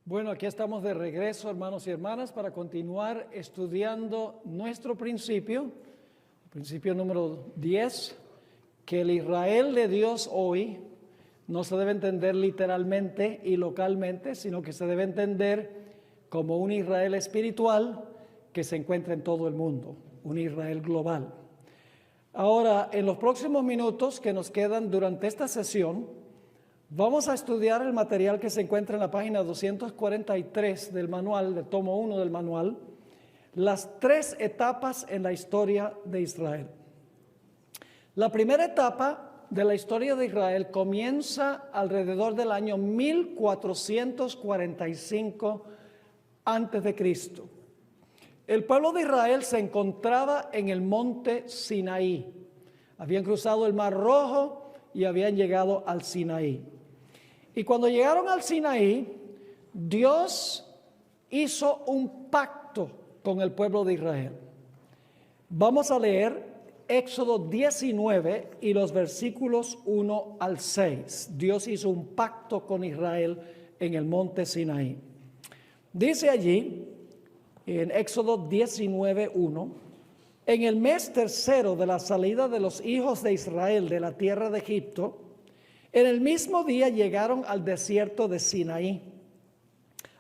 Bueno, aquí estamos de regreso, hermanos y hermanas, para continuar estudiando nuestro principio número 10, que el Israel de Dios hoy no se debe entender literalmente y localmente, sino que se debe entender como un Israel espiritual que se encuentra en todo el mundo, un Israel global. Ahora, en los próximos minutos que nos quedan durante esta sesión, vamos a estudiar el material que se encuentra en la página 243 del manual, del tomo 1 del manual, las 3 etapas en la historia de Israel. La primera etapa de la historia de Israel comienza alrededor del año 1445 a.C. El pueblo de Israel se encontraba en el monte Sinaí. Habían cruzado el Mar Rojo y habían llegado al Sinaí. Y cuando llegaron al Sinaí, Dios hizo un pacto con el pueblo de Israel. Vamos a leer Éxodo 19 y los versículos 1 al 6. Dios hizo un pacto con Israel en el monte Sinaí. Dice allí, en Éxodo 19, 1, en el mes tercero de la salida de los hijos de Israel de la tierra de Egipto, en el mismo día llegaron al desierto de Sinaí.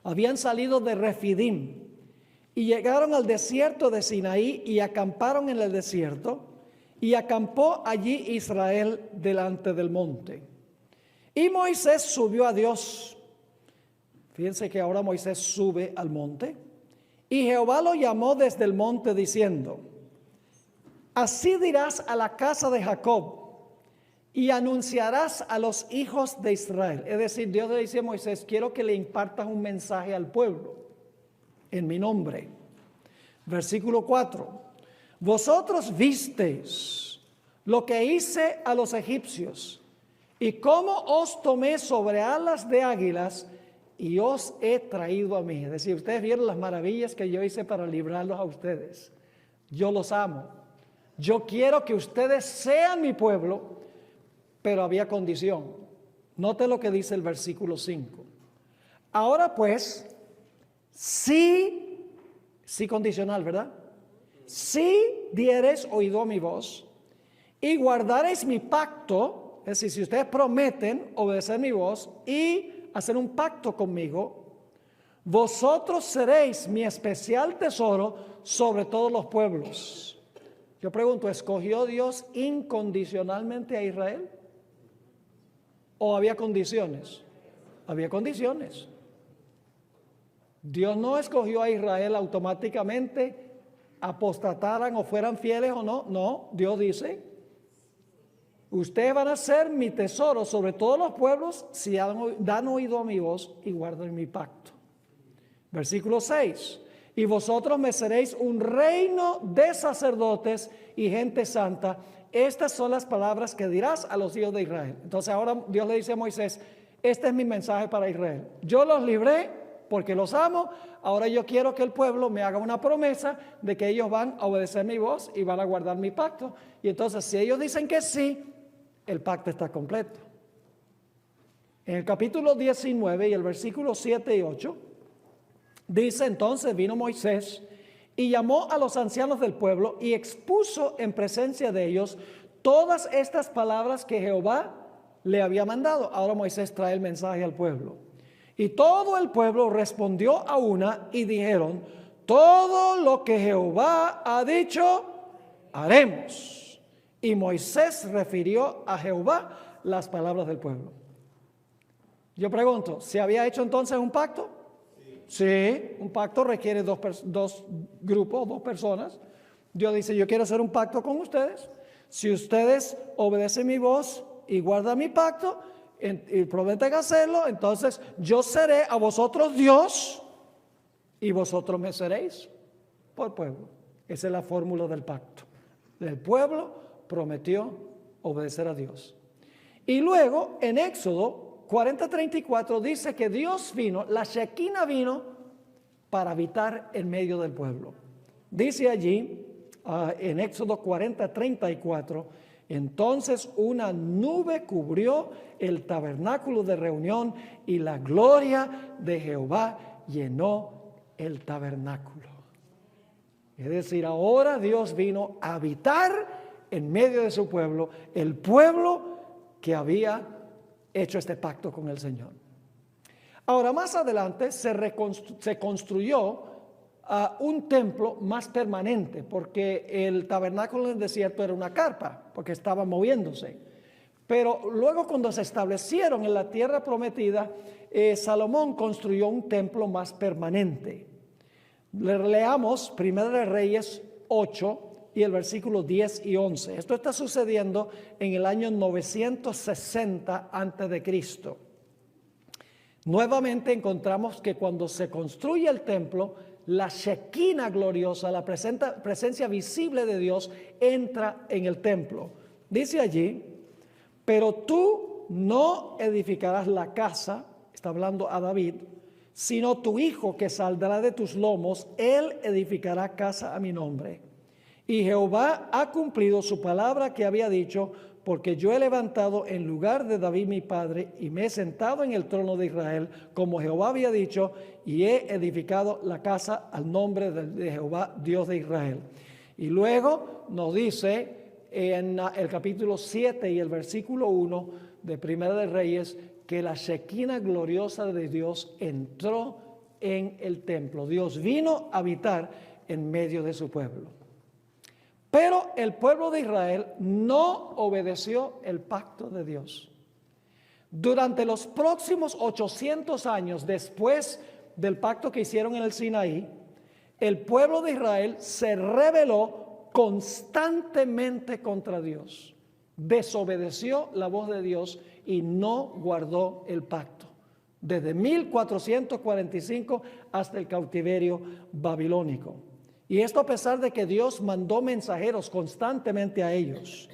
Habían salido de Refidim y llegaron al desierto de Sinaí y acamparon en el desierto, y acampó allí Israel delante del monte. Y Moisés subió a Dios. Fíjense que ahora Moisés sube al monte. Y Jehová lo llamó desde el monte diciendo: así dirás a la casa de Jacob y anunciarás a los hijos de Israel. Es decir, Dios le dice a Moisés: quiero que le impartas un mensaje al pueblo en mi nombre. Versículo 4: vosotros visteis lo que hice a los egipcios y cómo os tomé sobre alas de águilas y os he traído a mí. Es decir, ustedes vieron las maravillas que yo hice para librarlos a ustedes. Yo los amo. Yo quiero que ustedes sean mi pueblo, pero había condición. Note lo que dice el versículo 5. Ahora pues, sí condicional, ¿verdad? Si diereis oído a mi voz y guardareis mi pacto, es decir, si ustedes prometen obedecer mi voz y hacer un pacto conmigo, vosotros seréis mi especial tesoro sobre todos los pueblos. Yo pregunto, ¿escogió Dios incondicionalmente a Israel? ¿O había condiciones? Había condiciones. Dios no escogió a Israel automáticamente, apostataran o fueran fieles o no. No, Dios dice: ustedes van a ser mi tesoro sobre todos los pueblos si dan oído a mi voz y guardan mi pacto. Versículo 6. Y vosotros me seréis un reino de sacerdotes y gente santa. Estas son las palabras que dirás a los hijos de Israel. Entonces ahora Dios le dice a Moisés: este es mi mensaje para Israel. Yo los libré porque los amo. Ahora yo quiero que el pueblo me haga una promesa de que ellos van a obedecer mi voz y van a guardar mi pacto. Y entonces si ellos dicen que sí, el pacto está completo. En el capítulo 19 y el versículo 7 y 8, dice: entonces vino Moisés y llamó a los ancianos del pueblo y expuso en presencia de ellos todas estas palabras que Jehová le había mandado. Ahora Moisés trae el mensaje al pueblo. Y todo el pueblo respondió a una y dijeron: todo lo que Jehová ha dicho, haremos. Y Moisés refirió a Jehová las palabras del pueblo. Yo pregunto, ¿se había hecho entonces un pacto? Sí, un pacto requiere dos grupos, dos personas. Dios dice: yo quiero hacer un pacto con ustedes. Si ustedes obedecen mi voz y guardan mi pacto y prometen hacerlo, entonces yo seré a vosotros Dios y vosotros me seréis por pueblo. Esa es la fórmula del pacto. El pueblo prometió obedecer a Dios. Y luego en Éxodo 40:34 dice que Dios vino, la Shekinah vino para habitar en medio del pueblo. Dice allí en Éxodo 40:34 Entonces una nube cubrió el tabernáculo de reunión y la gloria de Jehová llenó el tabernáculo. Es decir, ahora Dios vino a habitar en medio de su pueblo, el pueblo que había hecho este pacto con el Señor. Ahora, más adelante se construyó un templo más permanente, porque el tabernáculo en el desierto era una carpa, porque estaba moviéndose. Pero luego, cuando se establecieron en la tierra prometida, Salomón construyó un templo más permanente. Leamos 1 de Reyes 8 y el versículo 10 y 11. Esto está sucediendo en el año 960 antes de Cristo. Nuevamente encontramos que cuando se construye el templo, la Shekinah gloriosa, la presencia visible de Dios, entra en el templo. Dice allí: pero tú no edificarás la casa, está hablando a David, sino tu hijo que saldrá de tus lomos, él edificará casa a mi nombre. Y Jehová ha cumplido su palabra que había dicho, porque yo he levantado en lugar de David mi padre y me he sentado en el trono de Israel, como Jehová había dicho, y he edificado la casa al nombre de Jehová, Dios de Israel. Y luego nos dice en el capítulo 7 y el versículo 1 de Primera de Reyes que la Shekinah gloriosa de Dios entró en el templo. Dios vino a habitar en medio de su pueblo. Pero el pueblo de Israel no obedeció el pacto de Dios. Durante los próximos 800 años después del pacto que hicieron en el Sinaí, el pueblo de Israel se rebeló constantemente contra Dios. Desobedeció la voz de Dios y no guardó el pacto. Desde 1445 hasta el cautiverio babilónico. Y esto a pesar de que Dios mandó mensajeros constantemente a ellos.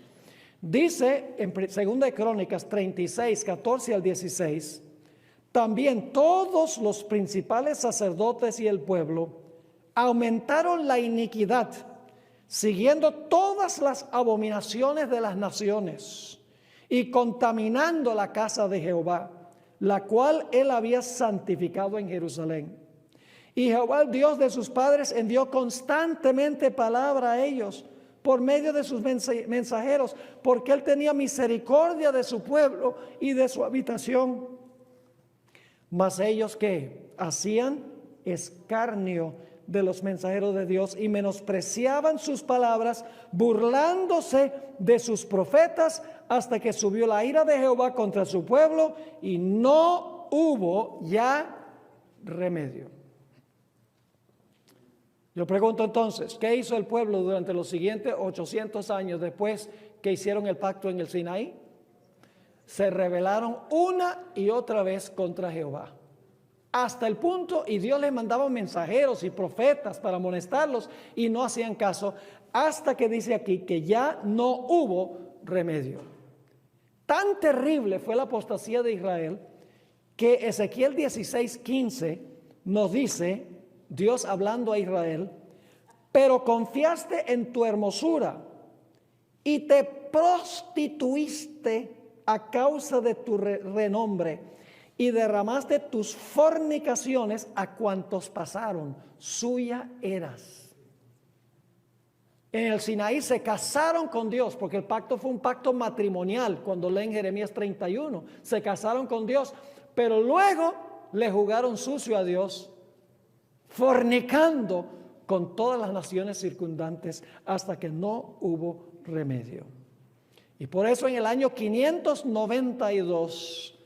Dice en 2 Crónicas 36, 14 al 16, también todos los principales sacerdotes y el pueblo aumentaron la iniquidad, siguiendo todas las abominaciones de las naciones y contaminando la casa de Jehová, la cual él había santificado en Jerusalén. Y Jehová, el Dios de sus padres, envió constantemente palabra a ellos por medio de sus mensajeros, porque él tenía misericordia de su pueblo y de su habitación. Mas ellos, ¿qué? Hacían escarnio de los mensajeros de Dios y menospreciaban sus palabras, burlándose de sus profetas, hasta que subió la ira de Jehová contra su pueblo y no hubo ya remedio. Yo pregunto entonces, ¿qué hizo el pueblo durante los siguientes 800 años después que hicieron el pacto en el Sinaí? Se rebelaron una y otra vez contra Jehová. Hasta el punto, y Dios les mandaba mensajeros y profetas para amonestarlos y no hacían caso, hasta que dice aquí que ya no hubo remedio. Tan terrible fue la apostasía de Israel que Ezequiel 16:15 nos dice, Dios hablando a Israel: pero confiaste en tu hermosura y te prostituiste a causa de tu renombre y derramaste tus fornicaciones a cuantos pasaron, suya eras. En el Sinaí se casaron con Dios, porque el pacto fue un pacto matrimonial. Cuando leen Jeremías 31, se casaron con Dios, pero luego le jugaron sucio a Dios, fornicando con todas las naciones circundantes hasta que no hubo remedio. Y por eso en el año 592,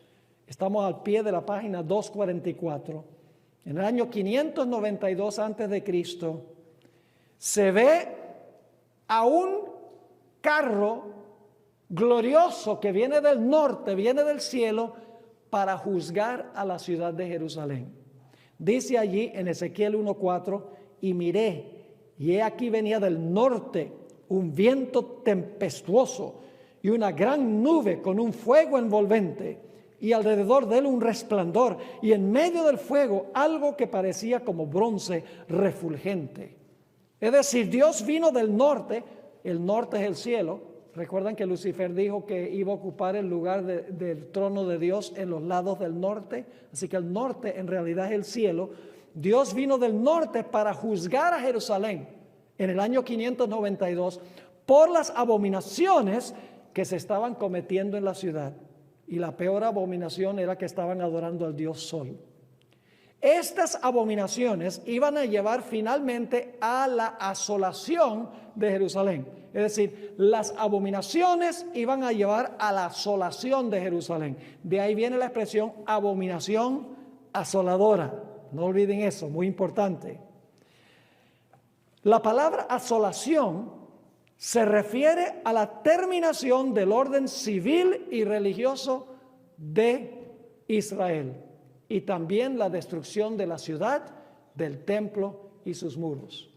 estamos al pie de la página 244, en el año 592 antes de Cristo, se ve a un carro glorioso que viene del norte, viene del cielo, para juzgar a la ciudad de Jerusalén. Dice allí en Ezequiel 1:4, y miré, y he aquí venía del norte un viento tempestuoso y una gran nube con un fuego envolvente, y alrededor de él un resplandor, y en medio del fuego algo que parecía como bronce refulgente. Es decir, Dios vino del norte, el norte es el cielo, Recuerdan que Lucifer dijo que iba a ocupar el lugar del trono de Dios en los lados del norte. Así que el norte en realidad es el cielo. Dios vino del norte para juzgar a Jerusalén en el año 592 por las abominaciones que se estaban cometiendo en la ciudad. Y la peor abominación era que estaban adorando al Dios Sol. Estas abominaciones iban a llevar finalmente a la asolación de Jerusalén. Es decir, las abominaciones iban a llevar a la asolación de Jerusalén. De ahí viene la expresión abominación asoladora. No olviden eso, muy importante. La palabra asolación se refiere a la terminación del orden civil y religioso de Israel y también la destrucción de la ciudad, del templo y sus muros.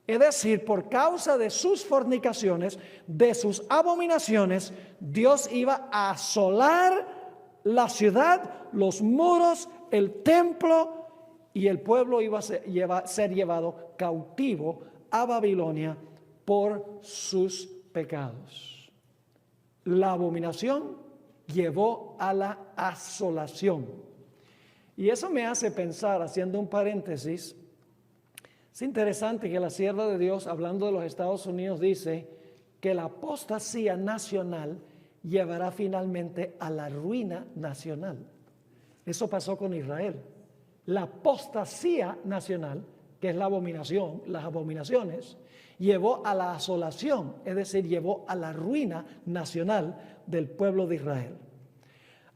Es decir, por causa de sus fornicaciones, de sus abominaciones, Dios iba a asolar la ciudad, los muros, el templo, y el pueblo iba a ser llevado cautivo a Babilonia por sus pecados. La abominación llevó a la asolación. Y eso me hace pensar, haciendo un paréntesis, es interesante que la sierva de Dios, hablando de los Estados Unidos, dice que la apostasía nacional llevará finalmente a la ruina nacional. Eso pasó con Israel. La apostasía nacional, que es la abominación, las abominaciones, llevó a la asolación, es decir, llevó a la ruina nacional del pueblo de Israel.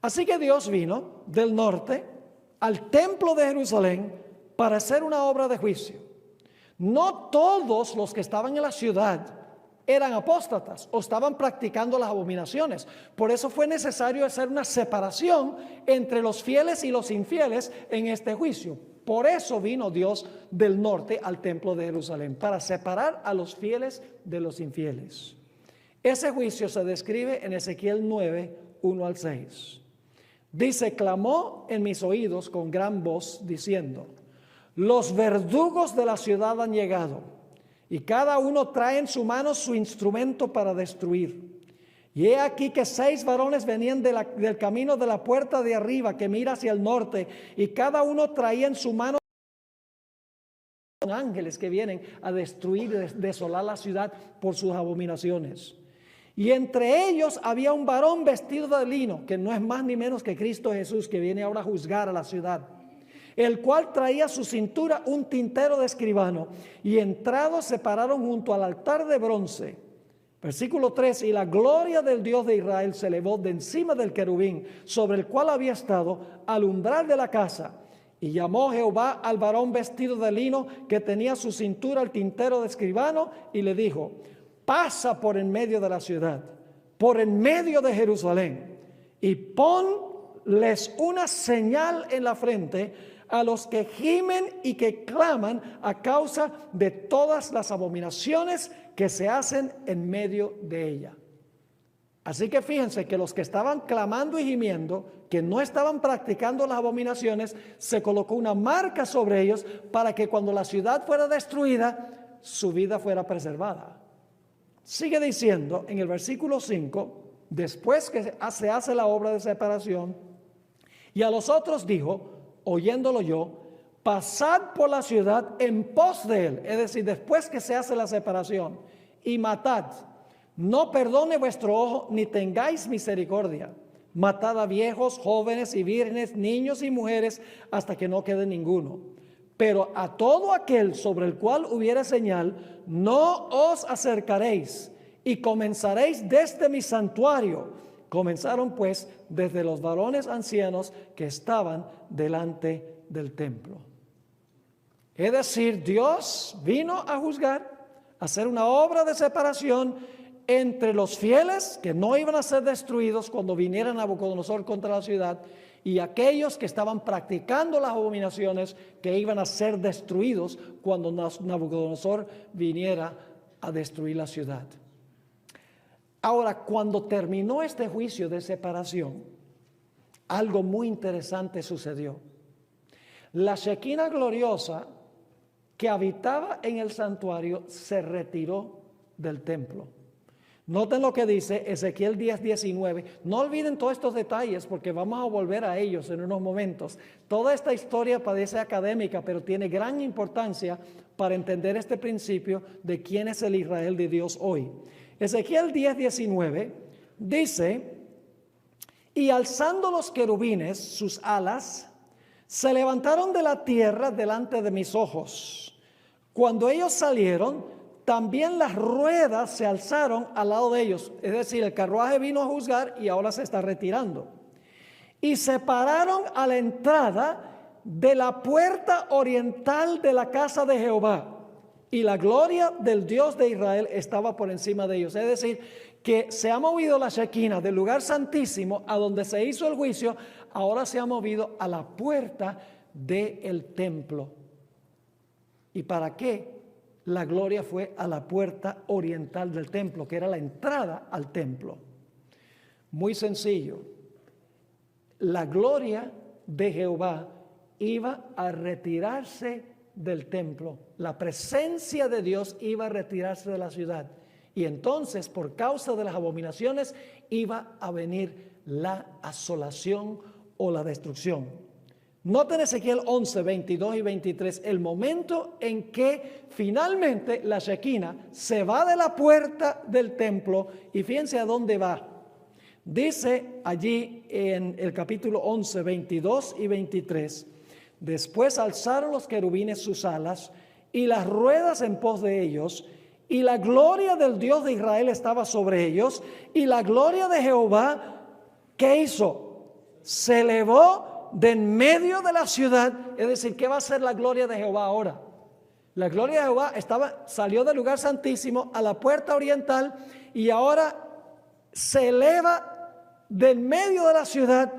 Así que Dios vino del norte al templo de Jerusalén para hacer una obra de juicio. No todos los que estaban en la ciudad eran apóstatas o estaban practicando las abominaciones. Por eso fue necesario hacer una separación entre los fieles y los infieles en este juicio. Por eso vino Dios del norte al templo de Jerusalén, para separar a los fieles de los infieles. Ese juicio se describe en Ezequiel 9, 1 al 6. Dice: clamó en mis oídos con gran voz diciendo: los verdugos de la ciudad han llegado, y cada uno trae en su mano su instrumento para destruir. Y he aquí que 6 varones venían del camino de la puerta de arriba que mira hacia el norte, y cada uno traía en su mano ángeles que vienen a destruir y desolar la ciudad por sus abominaciones. Y entre ellos había un varón vestido de lino, que no es más ni menos que Cristo Jesús, que viene ahora a juzgar a la ciudad, el cual traía a su cintura un tintero de escribano, y entrados se pararon junto al altar de bronce. Versículo 3: y la gloria del Dios de Israel se elevó de encima del querubín sobre el cual había estado al umbral de la casa. Y llamó Jehová al varón vestido de lino que tenía a su cintura el tintero de escribano, y le dijo: pasa por en medio de la ciudad, por en medio de Jerusalén, y ponles una señal en la frente a los que gimen y que claman a causa de todas las abominaciones que se hacen en medio de ella. Así que fíjense que los que estaban clamando y gimiendo, que no estaban practicando las abominaciones, se colocó una marca sobre ellos para que cuando la ciudad fuera destruida, su vida fuera preservada. Sigue diciendo en el versículo 5, después que se hace la obra de separación, y a los otros dijo, oyéndolo yo: pasad por la ciudad en pos de él, es decir, después que se hace la separación, y matad. No perdone vuestro ojo, ni tengáis misericordia. Matad a viejos, jóvenes y vírgenes, niños y mujeres, hasta que no quede ninguno. Pero a todo aquel sobre el cual hubiere señal, no os acercaréis, y comenzaréis desde mi santuario. Comenzaron pues desde los varones ancianos que estaban delante del templo. Es decir, Dios vino a juzgar, a hacer una obra de separación entre los fieles que no iban a ser destruidos cuando viniera Nabucodonosor contra la ciudad, y aquellos que estaban practicando las abominaciones que iban a ser destruidos cuando Nabucodonosor viniera a destruir la ciudad. Ahora, cuando terminó este juicio de separación, algo muy interesante sucedió. La Shekinah gloriosa que habitaba en el santuario se retiró del templo. Noten lo que dice Ezequiel 10:19. No olviden todos estos detalles porque vamos a volver a ellos en unos momentos. Toda esta historia parece académica, pero tiene gran importancia para entender este principio de quién es el Israel de Dios hoy. Ezequiel 10:19 dice: y alzando los querubines sus alas, se levantaron de la tierra delante de mis ojos. Cuando ellos salieron, también las ruedas se alzaron al lado de ellos. Es decir, el carruaje vino a juzgar y ahora se está retirando. Y se pararon a la entrada de la puerta oriental de la casa de Jehová. Y la gloria del Dios de Israel estaba por encima de ellos. Es decir, que se ha movido la Shekinah del lugar santísimo a donde se hizo el juicio. Ahora se ha movido a la puerta del templo. ¿Y para qué? La gloria fue a la puerta oriental del templo, que era la entrada al templo. Muy sencillo. La gloria de Jehová iba a retirarse del templo. La presencia de Dios iba a retirarse de la ciudad. Y entonces, por causa de las abominaciones, iba a venir la asolación o la destrucción. Noten Ezequiel 11, 22 y 23, el momento en que finalmente la Shekinah se va de la puerta del templo y fíjense a dónde va. Dice allí en el capítulo 11, 22 y 23, después alzaron los querubines sus alas y las ruedas en pos de ellos, y la gloria del Dios de Israel estaba sobre ellos, y la gloria de Jehová, ¿qué hizo? Se elevó de en medio de la ciudad. Es decir, ¿qué va a hacer la gloria de Jehová ahora? La gloria de Jehová salió del lugar santísimo a la puerta oriental y ahora se eleva del medio de la ciudad.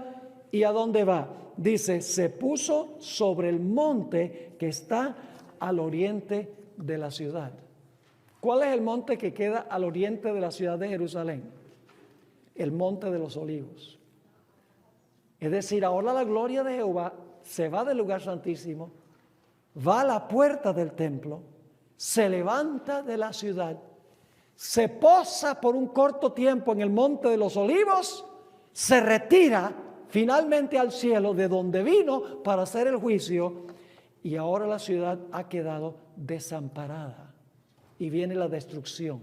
¿Y a dónde va? Dice, se puso sobre el monte que está al oriente de la ciudad. ¿Cuál es el monte que queda al oriente de la ciudad de Jerusalén? El monte de los olivos. Es decir, ahora la gloria de Jehová se va del lugar santísimo, va a la puerta del templo, se levanta de la ciudad, se posa por un corto tiempo en el monte de los olivos, se retira finalmente al cielo de donde vino para hacer el juicio y ahora la ciudad ha quedado desamparada y viene la destrucción.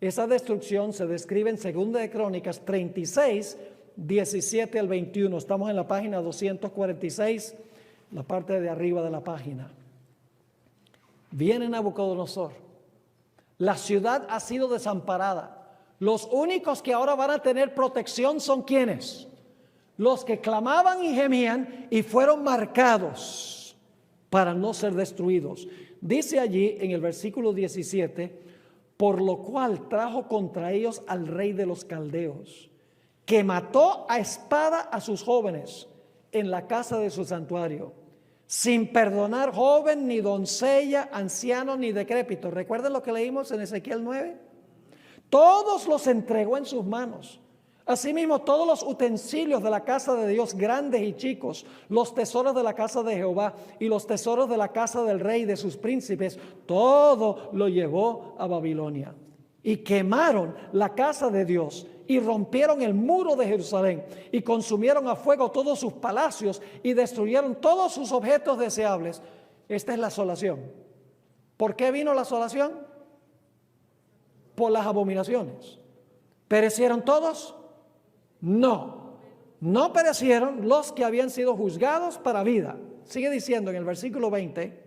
Esa destrucción se describe en 2 de Crónicas 36, 17 al 21, estamos en la página 246, la parte de arriba de la página. Viene Nabucodonosor, la ciudad ha sido desamparada, los únicos que ahora van a tener protección son ¿quiénes? Los que clamaban y gemían y fueron marcados para no ser destruidos. Dice allí en el versículo 17, por lo cual trajo contra ellos al rey de los caldeos, que mató a espada a sus jóvenes en la casa de su santuario, sin perdonar joven, ni doncella, anciano, ni decrépito. ¿Recuerden lo que leímos en Ezequiel 9? Todos los entregó en sus manos. Asimismo, todos los utensilios de la casa de Dios, grandes y chicos, los tesoros de la casa de Jehová y los tesoros de la casa del rey y de sus príncipes, todo lo llevó a Babilonia. Y quemaron la casa de Dios y rompieron el muro de Jerusalén y consumieron a fuego todos sus palacios y destruyeron todos sus objetos deseables. Esta es la asolación. ¿Por qué vino la asolación? Por las abominaciones. ¿Perecieron todos? No, no perecieron los que habían sido juzgados para vida. Sigue diciendo en el versículo 20,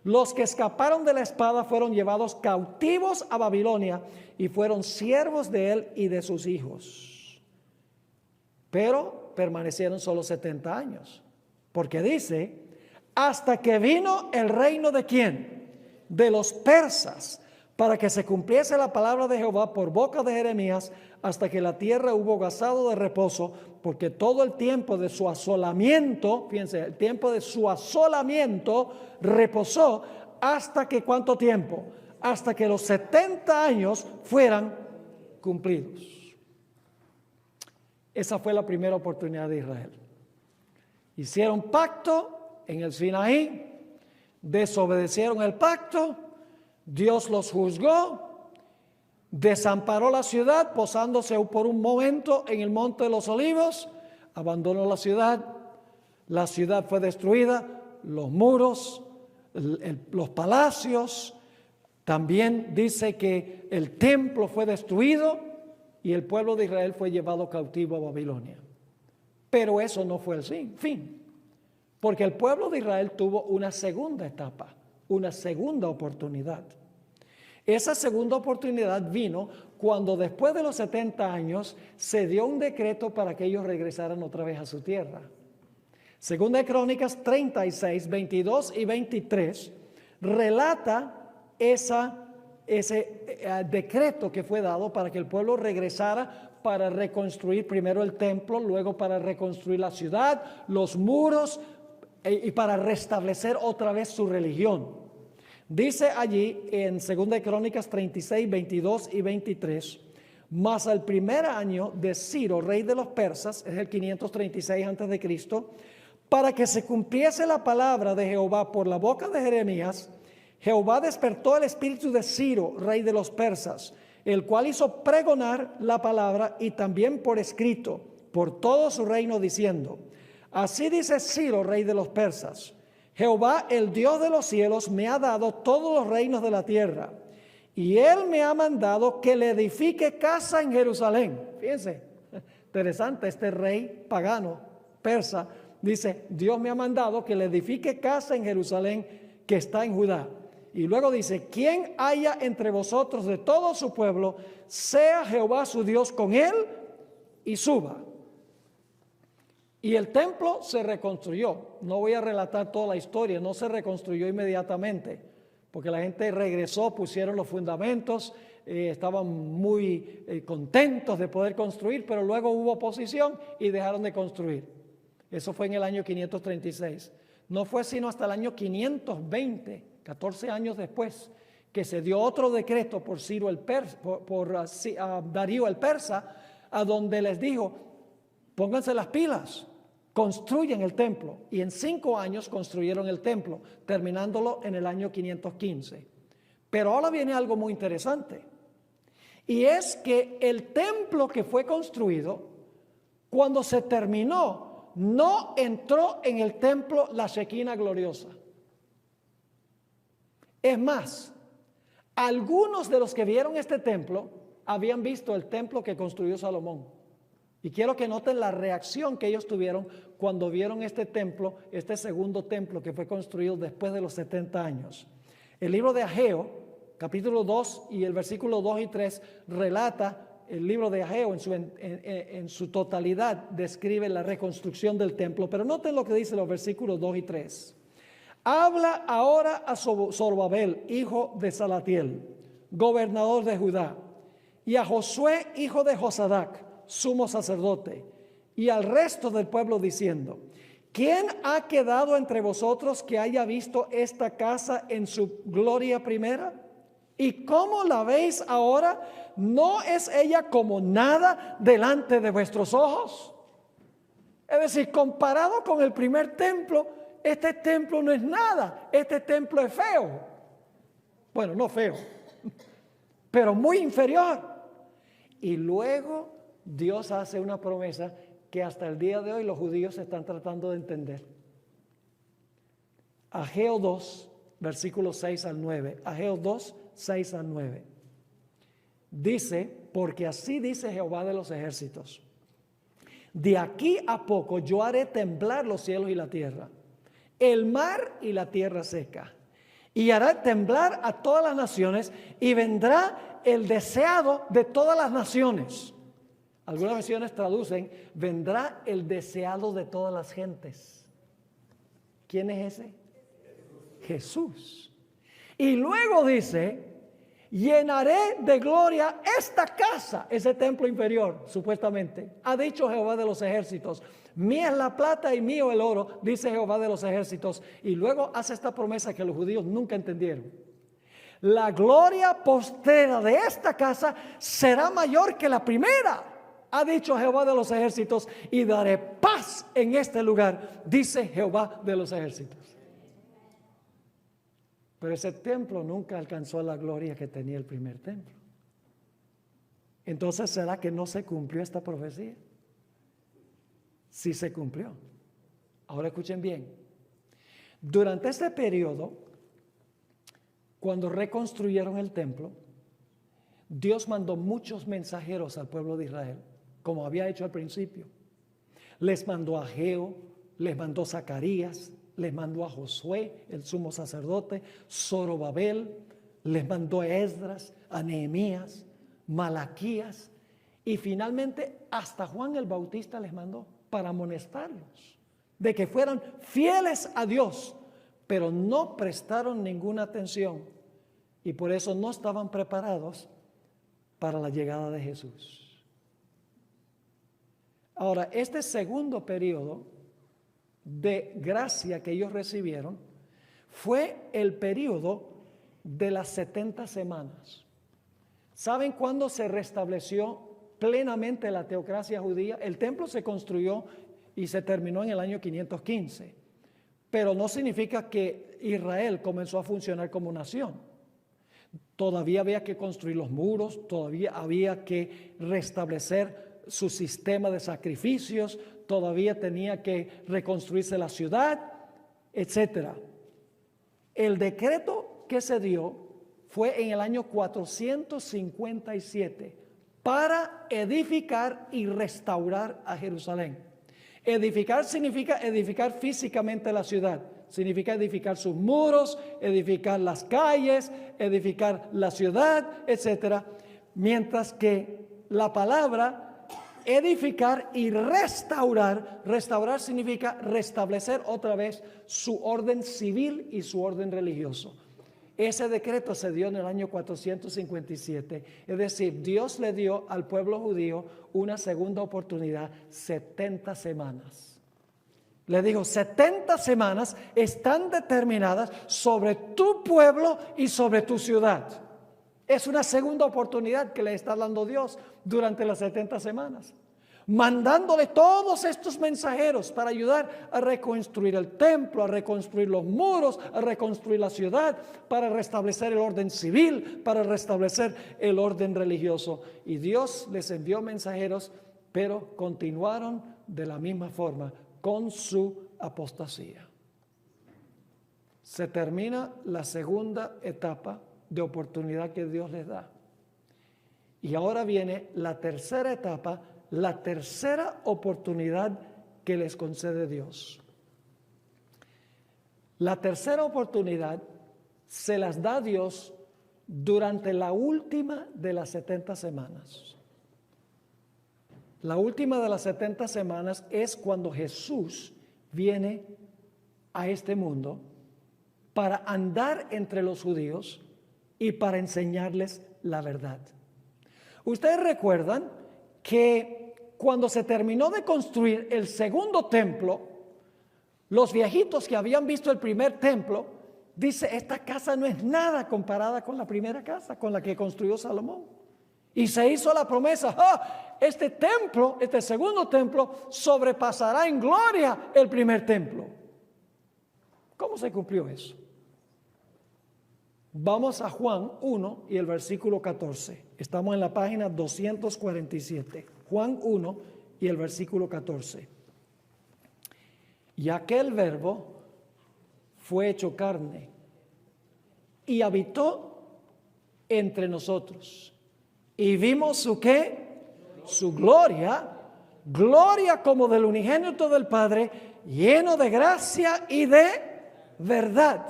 los que escaparon de la espada fueron llevados cautivos a Babilonia y fueron siervos de él y de sus hijos. Pero permanecieron solo 70 años, porque dice, hasta que vino el reino de ¿quién? De los persas, para que se cumpliese la palabra de Jehová por boca de Jeremías, hasta que la tierra hubo gozado de reposo, porque todo el tiempo de su asolamiento, fíjense, el tiempo de su asolamiento reposó hasta que ¿cuánto tiempo? Hasta que los 70 años fueran cumplidos. Esa fue la primera oportunidad de Israel. Hicieron pacto en el Sinaí, desobedecieron el pacto, Dios los juzgó desamparó la ciudad, posándose por un momento en el Monte de los Olivos, abandonó la ciudad fue destruida, los muros, los palacios, también dice que el templo fue destruido y el pueblo de Israel fue llevado cautivo a Babilonia. Pero eso no fue el fin, porque el pueblo de Israel tuvo una segunda etapa, una segunda oportunidad. Esa segunda oportunidad vino cuando después de los 70 años se dio un decreto para que ellos regresaran otra vez a su tierra. Segunda de Crónicas 36, 22 y 23 relata ese decreto que fue dado para que el pueblo regresara para reconstruir primero el templo, luego para reconstruir la ciudad, los muros y para restablecer otra vez su religión. Dice allí en 2 de Crónicas 36, 22 y 23, mas al primer año de Ciro, rey de los persas, es el 536 a.C., para que se cumpliese la palabra de Jehová por la boca de Jeremías, Jehová despertó el espíritu de Ciro, rey de los persas, el cual hizo pregonar la palabra y también por escrito, por todo su reino, diciendo, así dice Ciro, rey de los persas, Jehová, el Dios de los cielos, me ha dado todos los reinos de la tierra, y él me ha mandado que le edifique casa en Jerusalén. Fíjense, interesante, este rey pagano, persa, dice, Dios me ha mandado que le edifique casa en Jerusalén que está en Judá. Y luego dice, quien haya entre vosotros de todo su pueblo, sea Jehová su Dios con él y suba. Y el templo se reconstruyó. No voy a relatar toda la historia, no se reconstruyó inmediatamente, porque la gente regresó, pusieron los fundamentos, estaban muy contentos de poder construir, pero luego hubo oposición y dejaron de construir. Eso fue en el año 536. No fue sino hasta el año 520, 14 años después, que se dio otro decreto por Ciro el persa, Darío el persa, a donde les dijo, pónganse las pilas, construyen el templo. Y en 5 años construyeron el templo, terminándolo en el año 515. Pero ahora viene algo muy interesante. Y es que el templo que fue construido, cuando se terminó, no entró en el templo la Shekinah gloriosa. Es más, algunos de los que vieron este templo habían visto el templo que construyó Salomón. Y quiero que noten la reacción que ellos tuvieron cuando vieron este templo, este segundo templo que fue construido después de los 70 años. El libro de Ageo, capítulo 2 y el versículo 2 y 3 relata, el libro de Ageo en su totalidad describe la reconstrucción del templo, pero noten lo que dice los versículos 2 y 3. Habla ahora a Zorobabel, hijo de Salatiel, gobernador de Judá, y a Josué, hijo de Josadac, sumo sacerdote, y al resto del pueblo diciendo, ¿quién ha quedado entre vosotros que haya visto esta casa en su gloria primera? ¿Y cómo la veis ahora? ¿No es ella como nada delante de vuestros ojos? Es decir, comparado con el primer templo, este templo no es nada, este templo es feo. Bueno, no feo, pero muy inferior. Y luego Dios hace una promesa que hasta el día de hoy los judíos están tratando de entender. Ageo 2, versículos 6 al 9. Ageo 2, 6 al 9. Dice, porque así dice Jehová de los ejércitos, de aquí a poco yo haré temblar los cielos y la tierra, el mar y la tierra seca, y hará temblar a todas las naciones, y vendrá el deseado de todas las naciones. Algunas versiones traducen, vendrá el deseado de todas las gentes. ¿Quién es ese? Jesús. Y luego dice, llenaré de gloria esta casa, ese templo inferior, supuestamente. Ha dicho Jehová de los ejércitos, mía es la plata y mío el oro, dice Jehová de los ejércitos. Y luego hace esta promesa que los judíos nunca entendieron. La gloria postrera de esta casa será mayor que la primera, ha dicho Jehová de los ejércitos, y daré paz en este lugar, dice Jehová de los ejércitos. Pero ese templo nunca alcanzó la gloria que tenía el primer templo. Entonces, ¿será que no se cumplió esta profecía? Sí se cumplió. Ahora escuchen bien. Durante este periodo, cuando reconstruyeron el templo, Dios mandó muchos mensajeros al pueblo de Israel, como había hecho al principio. Les mandó a Ageo, les mandó a Zacarías, les mandó a Josué, el sumo sacerdote, Zorobabel, les mandó a Esdras, a Nehemías, Malaquías, y finalmente hasta Juan el Bautista les mandó para amonestarlos de que fueran fieles a Dios, pero no prestaron ninguna atención y por eso no estaban preparados para la llegada de Jesús. Ahora, este segundo periodo de gracia que ellos recibieron fue el periodo de las 70 semanas. ¿Saben cuándo se restableció plenamente la teocracia judía? El templo se construyó y se terminó en el año 515, pero no significa que Israel comenzó a funcionar como nación. Todavía había que construir los muros, todavía había que restablecer su sistema de sacrificios, todavía tenía que reconstruirse la ciudad, etc. El decreto que se dio fue en el año 457 para edificar y restaurar a Jerusalén. Edificar significa edificar físicamente la ciudad, significa edificar sus muros, edificar las calles, edificar la ciudad, etc. Mientras que la palabra edificar y restaurar, restaurar significa restablecer otra vez su orden civil y su orden religioso. Ese decreto se dio en el año 457, es decir, Dios le dio al pueblo judío una segunda oportunidad, 70 semanas. Le digo, 70 semanas están determinadas sobre tu pueblo y sobre tu ciudad. Es una segunda oportunidad que le está dando Dios durante las 70 semanas. Mandándole todos estos mensajeros para ayudar a reconstruir el templo, a reconstruir los muros, a reconstruir la ciudad, para restablecer el orden civil, para restablecer el orden religioso. Y Dios les envió mensajeros, pero continuaron de la misma forma con su apostasía. Se termina la segunda etapa de oportunidad que Dios les da. Y ahora viene la tercera etapa, la tercera oportunidad que les concede Dios. La tercera oportunidad se las da Dios durante la última de las 70 semanas. La última de las 70 semanas es cuando Jesús viene a este mundo para andar entre los judíos y para enseñarles la verdad. Ustedes recuerdan que cuando se terminó de construir el segundo templo, los viejitos que habían visto el primer templo, dice, esta casa no es nada comparada con la primera casa, con la que construyó Salomón. Y se hizo la promesa, este templo, este segundo templo, sobrepasará en gloria el primer templo. ¿Cómo se cumplió eso? Vamos a Juan 1 y el versículo 14. Estamos en la página 247. Juan 1 y el versículo 14. Y aquel verbo fue hecho carne y habitó entre nosotros. Y vimos su ¿qué? Su gloria, gloria como del unigénito del Padre, lleno de gracia y de verdad.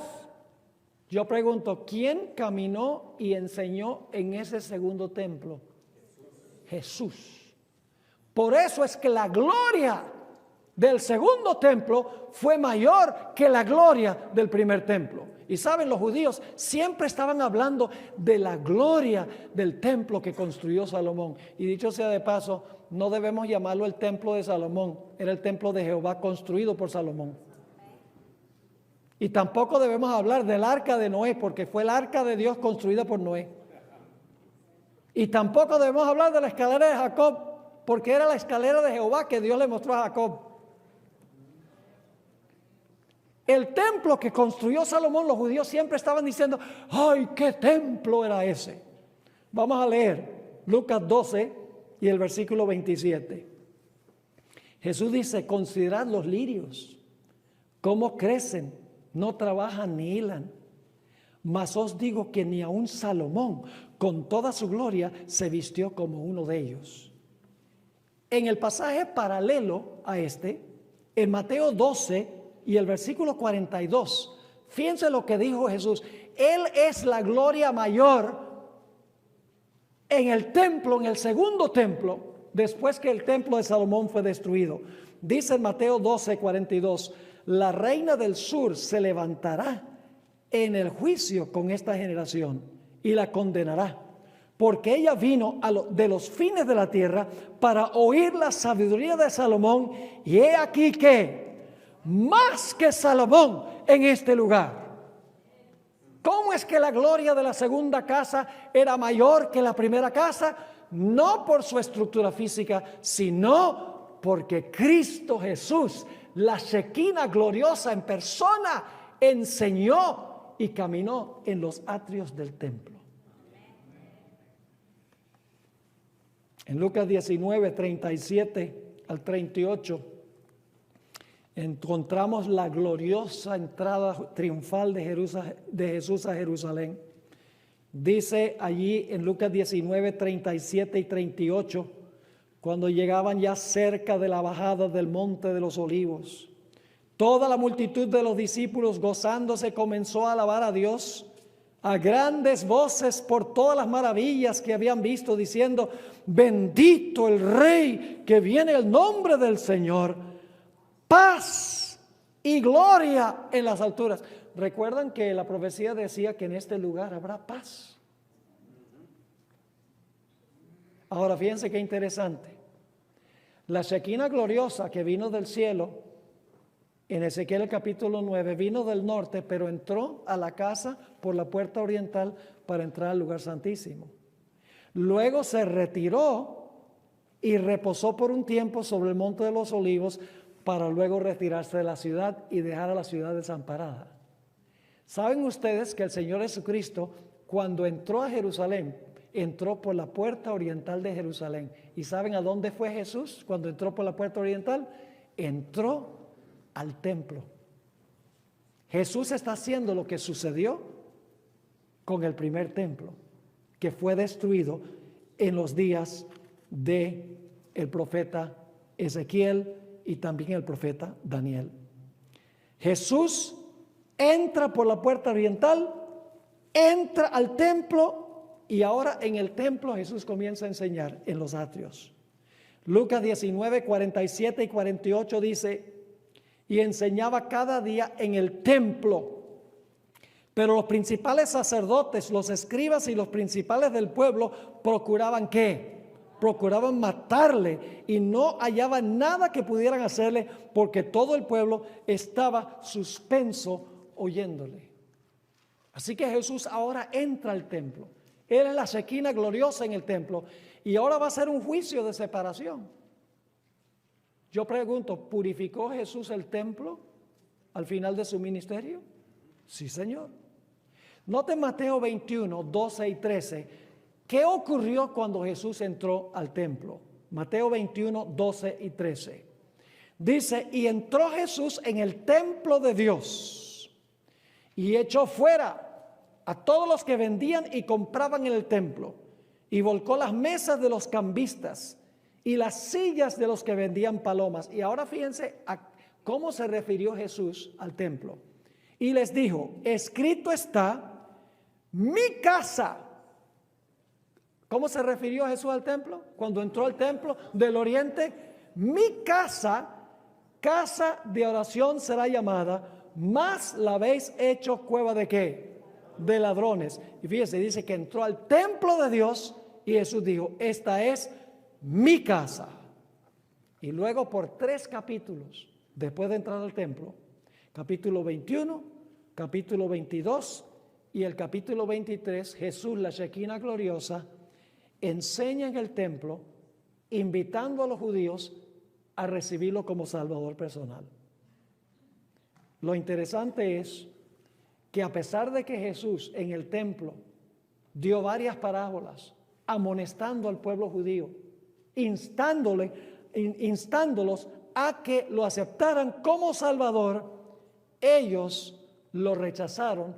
Yo pregunto, ¿quién caminó y enseñó en ese segundo templo? Jesús. Por eso es que la gloria del segundo templo fue mayor que la gloria del primer templo. Y saben, los judíos siempre estaban hablando de la gloria del templo que construyó Salomón. Y dicho sea de paso, no debemos llamarlo el templo de Salomón, era el templo de Jehová construido por Salomón. Y tampoco debemos hablar del arca de Noé, porque fue el arca de Dios construida por Noé. Y tampoco debemos hablar de la escalera de Jacob, porque era la escalera de Jehová que Dios le mostró a Jacob. El templo que construyó Salomón, los judíos siempre estaban diciendo, ¡ay, qué templo era ese! Vamos a leer Lucas 12 y el versículo 27. Jesús dice, considerad los lirios, cómo crecen, no trabajan ni hilan. Mas os digo que ni aun Salomón, con toda su gloria, se vistió como uno de ellos. En el pasaje paralelo a este, en Mateo 12 y el versículo 42, fíjense lo que dijo Jesús. Él es la gloria mayor en el templo, en el segundo templo, después que el templo de Salomón fue destruido. Dice en Mateo 12, 42, la reina del sur se levantará en el juicio con esta generación y la condenará, porque ella vino de los fines de la tierra para oír la sabiduría de Salomón, y he aquí que más que Salomón en este lugar. ¿Cómo es que la gloria de la segunda casa era mayor que la primera casa? No por su estructura física, sino porque Cristo Jesús, la Shekinah gloriosa en persona, enseñó y caminó en los atrios del templo. En Lucas 19, 37 al 38, encontramos la gloriosa entrada triunfal de Jesús a Jerusalén. Dice allí en Lucas 19, 37 y 38, cuando llegaban ya cerca de la bajada del monte de los olivos, toda la multitud de los discípulos gozándose comenzó a alabar a Dios a grandes voces por todas las maravillas que habían visto, diciendo, bendito el Rey que viene en el nombre del Señor, paz y gloria en las alturas. Recuerdan que la profecía decía que en este lugar habrá paz. Ahora fíjense qué interesante. La Shekinah gloriosa que vino del cielo, en Ezequiel capítulo 9, vino del norte, pero entró a la casa por la puerta oriental para entrar al lugar santísimo. Luego se retiró y reposó por un tiempo sobre el monte de los olivos para luego retirarse de la ciudad y dejar a la ciudad desamparada. ¿Saben ustedes que el Señor Jesucristo, cuando entró a Jerusalén, entró por la puerta oriental de Jerusalén? ¿Y saben a dónde fue Jesús cuando entró por la puerta oriental? Entró al templo. Jesús está haciendo lo que sucedió con el primer templo, que fue destruido en los días de el profeta Ezequiel y también el profeta Daniel. Jesús entra por la puerta oriental, entra al templo, y ahora en el templo Jesús comienza a enseñar en los atrios. Lucas 19, 47 y 48 dice, y enseñaba cada día en el templo. Pero los principales sacerdotes, los escribas y los principales del pueblo procuraban ¿qué? Procuraban matarle, y no hallaban nada que pudieran hacerle, porque todo el pueblo estaba suspenso oyéndole. Así que Jesús ahora entra al templo. Él es la Shekinah gloriosa en el templo, y ahora va a ser un juicio de separación. Yo pregunto, ¿purificó Jesús el templo al final de su ministerio? Sí, Señor. Noten Mateo 21, 12 y 13. ¿Qué ocurrió cuando Jesús entró al templo? Mateo 21, 12 y 13. Dice, y entró Jesús en el templo de Dios y echó fuera a todos los que vendían y compraban en el templo, y volcó las mesas de los cambistas y las sillas de los que vendían palomas. Y ahora fíjense a cómo se refirió Jesús al templo. Y les dijo, escrito está, mi casa. ¿Cómo se refirió Jesús al templo? Cuando entró al templo del oriente, mi casa, casa de oración será llamada, mas la habéis hecho cueva de ¿qué? De ladrones. Y fíjense, dice que entró al templo de Dios y Jesús dijo, esta es mi casa. Y luego por 3 capítulos, después de entrar al templo, capítulo 21, capítulo 22 y el capítulo 23, Jesús, la Shekinah gloriosa, enseña en el templo, invitando a los judíos a recibirlo como Salvador personal. Lo interesante es que a pesar de que Jesús en el templo dio varias parábolas amonestando al pueblo judío, instándolos a que lo aceptaran como Salvador. Ellos lo rechazaron,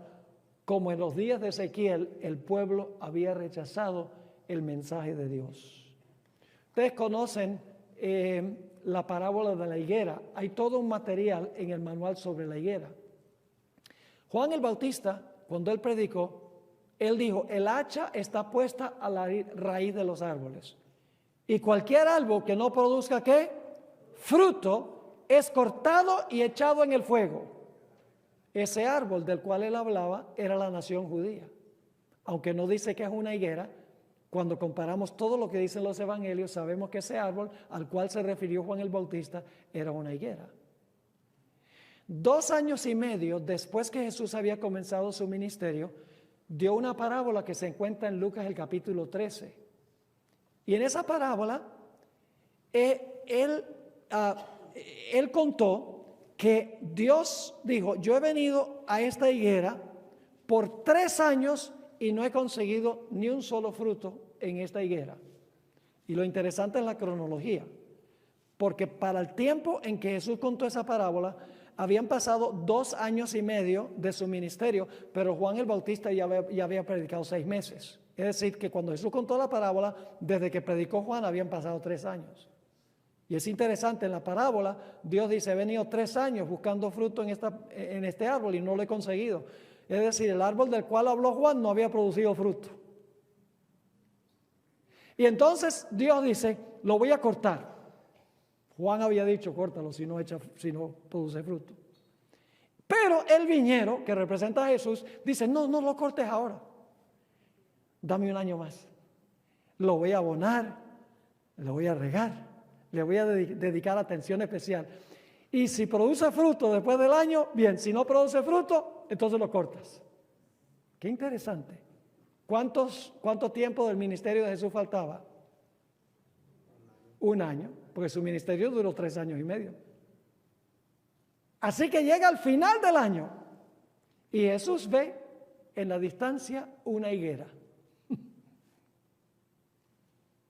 como en los días de Ezequiel el pueblo había rechazado el mensaje de Dios. Ustedes conocen la parábola de la higuera. Hay todo un material en el manual sobre la higuera. Juan el Bautista, cuando él predicó, él dijo: el hacha está puesta a la raíz de los árboles, y cualquier árbol que no produzca ¿qué? Fruto es cortado y echado en el fuego. Ese árbol del cual él hablaba era la nación judía. Aunque no dice que es una higuera, cuando comparamos todo lo que dicen los evangelios, sabemos que ese árbol al cual se refirió Juan el Bautista era una higuera. 2 años y medio después que Jesús había comenzado su ministerio, dio una parábola que se encuentra en Lucas el capítulo 13. Y en esa parábola, él contó que Dios dijo: yo he venido a esta higuera por 3 años y no he conseguido ni un solo fruto en esta higuera. Y lo interesante es la cronología, porque para el tiempo en que Jesús contó esa parábola, habían pasado 2 años y medio de su ministerio, pero Juan el Bautista ya había predicado 6 meses. Es decir, que cuando Jesús contó la parábola, desde que predicó Juan habían pasado 3 años. Y es interesante, en la parábola Dios dice: he venido 3 años buscando fruto en este árbol y no lo he conseguido. Es decir, el árbol del cual habló Juan no había producido fruto. Y entonces Dios dice: lo voy a cortar. Juan había dicho: córtalo si no produce fruto. Pero el viñero, que representa a Jesús, dice: no lo cortes ahora. Dame 1 año más. Lo voy a abonar, lo voy a regar, le voy a dedicar atención especial. Y si produce fruto después del año, bien. Si no produce fruto, entonces lo cortas. Qué interesante. ¿Cuánto tiempo del ministerio de Jesús faltaba? 1 año, porque su ministerio duró 3 años y medio. Así que llega al final del año y Jesús ve en la distancia una higuera.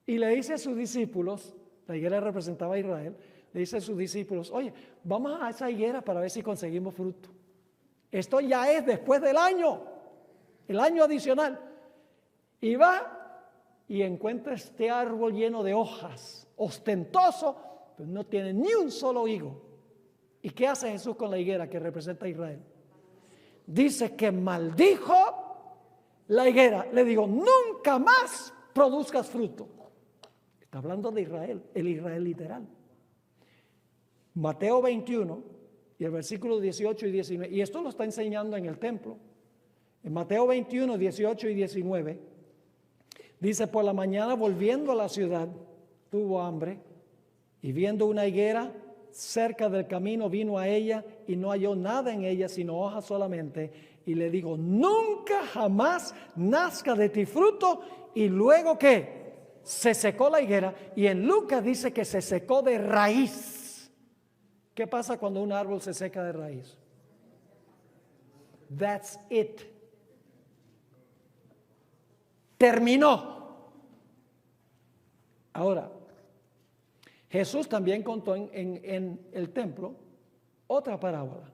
Y le dice a sus discípulos, la higuera representaba a Israel, le dice a sus discípulos: oye, vamos a esa higuera para ver si conseguimos fruto. Esto ya es después del año, el año adicional. Y va y encuentra este árbol lleno de hojas, ostentoso, pero no tiene ni un solo higo. ¿Y qué hace Jesús con la higuera que representa a Israel? Dice que maldijo la higuera. Le digo: nunca más produzcas fruto. Está hablando de Israel, el Israel literal. Mateo 21 y el versículo 18 y 19. Y esto lo está enseñando en el templo. En Mateo 21, 18 y 19. Dice: por la mañana, volviendo a la ciudad, tuvo hambre, y viendo una higuera cerca del camino, vino a ella y no halló nada en ella sino hojas solamente, y le digo: nunca jamás nazca de ti fruto. Y luego ¿qué? Se secó la higuera. Y en Lucas dice que se secó de raíz. ¿Qué pasa cuando un árbol se seca de raíz? That's it. Terminó. Ahora, Jesús también contó en el templo otra parábola,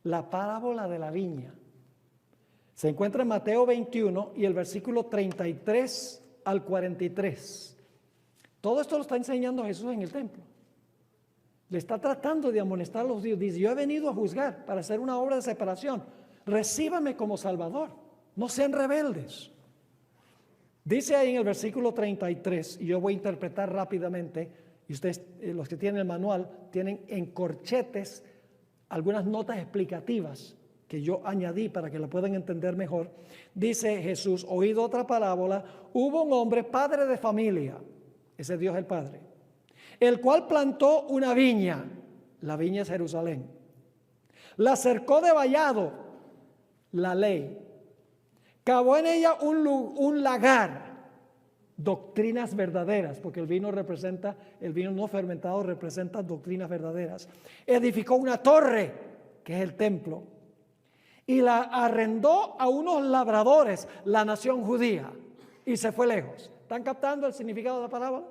la parábola de la viña. Se encuentra en Mateo 21 y el versículo 33 al 43. Todo esto lo está enseñando Jesús en el templo. Le está tratando de amonestar a los judíos. Dice: yo he venido a juzgar para hacer una obra de separación. Recíbame como Salvador. No sean rebeldes. Dice ahí en el versículo 33, y yo voy a interpretar rápidamente, y ustedes, los que tienen el manual, tienen en corchetes algunas notas explicativas que yo añadí para que la puedan entender mejor. Dice Jesús: oído otra parábola, hubo un hombre padre de familia, ese Dios el Padre, el cual plantó una viña, la viña es Jerusalén, la cercó de vallado, la ley, cavó en ella un lagar, doctrinas verdaderas, porque el vino no fermentado representa doctrinas verdaderas, edificó una torre, que es el templo, y la arrendó a unos labradores, la nación judía, y se fue lejos. ¿Están captando el significado de la parábola?